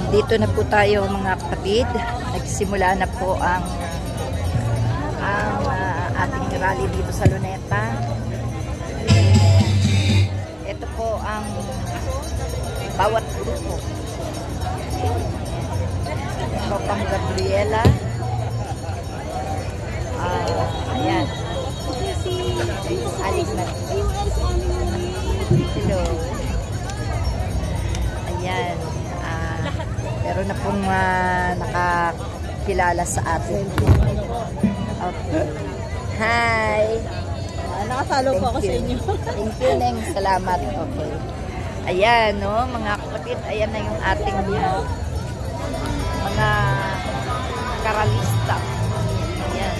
Dito na po tayo mga kapatid. Nagsimula na po ang ating rally dito sa Luneta. Ito po ang bawat grupo. Ito pang Gabriela. Ayan. Alis na. Hello. Ayan. Meron na pong nakakilala sa atin. Okay. Hi! Nakasalo po ako sa inyo. Thank you, Neng. Salamat. Okay. Ayan, no, mga kapatid. Ayan na yung ating mga karalista. Ayan.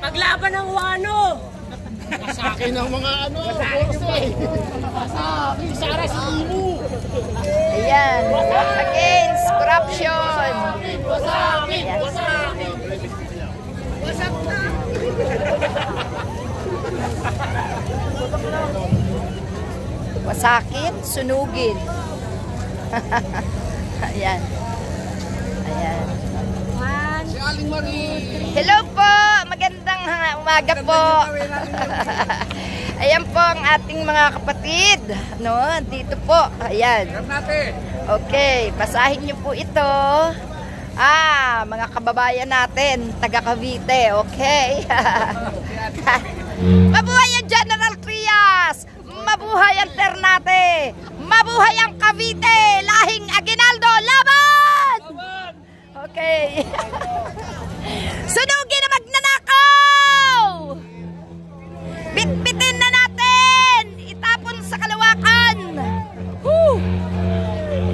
Paglaban ng wano! Masakin ng mga force. Masakin, Sara si Imu. Ayan. Against corruption. Masakin, masakin. Wasak na! Wasakin, sunugin. Ayan. Ayan. Si Aling Marie. Hello po! Magandang umaga po. Ayan po ang ating mga kapatid. No? Dito po. Ayan. Okay. Basahin niyo po ito. Mga kababayan natin. Taga Cavite. Okay. Mabuhay ang General Trias! Mabuhay ang Ternate! Mabuhay ang Cavite! Lahing Aguinaldo! Laban! Okay. Sunugin na magnanakaw! Bitbitin na natin! Itapon sa kalawakan! Woo!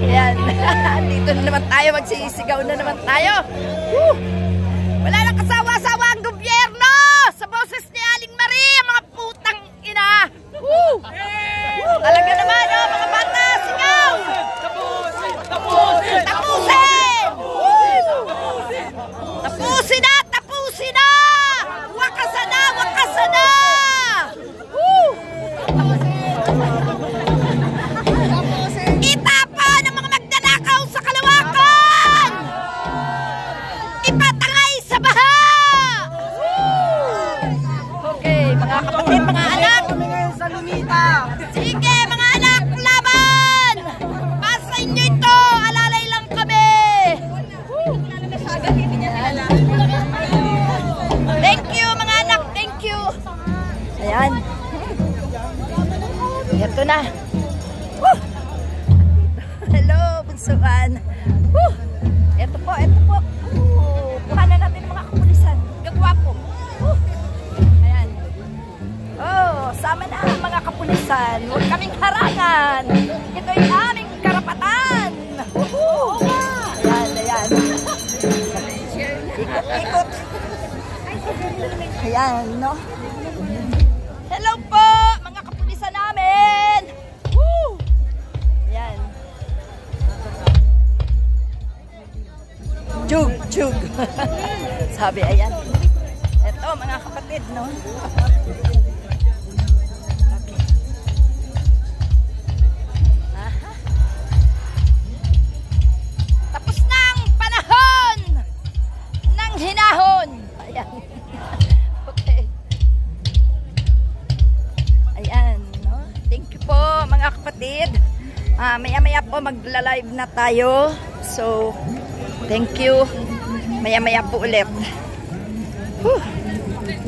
Ayan. Dito na naman tayo. Magsisigaw na naman tayo. Woo! Wala nang kasawa-sawa ang gobyerno! Sa boses ni Aling Marie, ang mga putang ina! Woo! Woo! Talaga naman, oh, mga bata! Sigaw! Tapusin! Tapusin! Tapusin! Tapusin na! Tapusin na! Wakasan na! Wakasan na! Woo! Itapon ang mga magnanakaw sa kalawakan! Ipatangay sa baha! Dito na. Woo! Hello, bunsuan. Woo! Ito po, ito po. Kuhanan natin ng mga kapulisan. Gagwapo. Woo! Ayan. Oh, sama na ang mga kapulisan. Huwag kaming harangan. Ito'y aming karapatan. Woohoo! Ayan, ayan. Ikot, ikot. Ayan, no? Hello po, mga kapulisan namin. Woo! Ayan. Chug, chug. Sabi, ayan. Ito, mga kapatid, no? Okay. Aha. Tapos na ang panahon ng hinahon. Ayan. Okay. Ayan, no? Thank you po, mga kapatid. Maya-maya po magla-live na tayo. So, thank you. Maya-maya po ulit. Whew.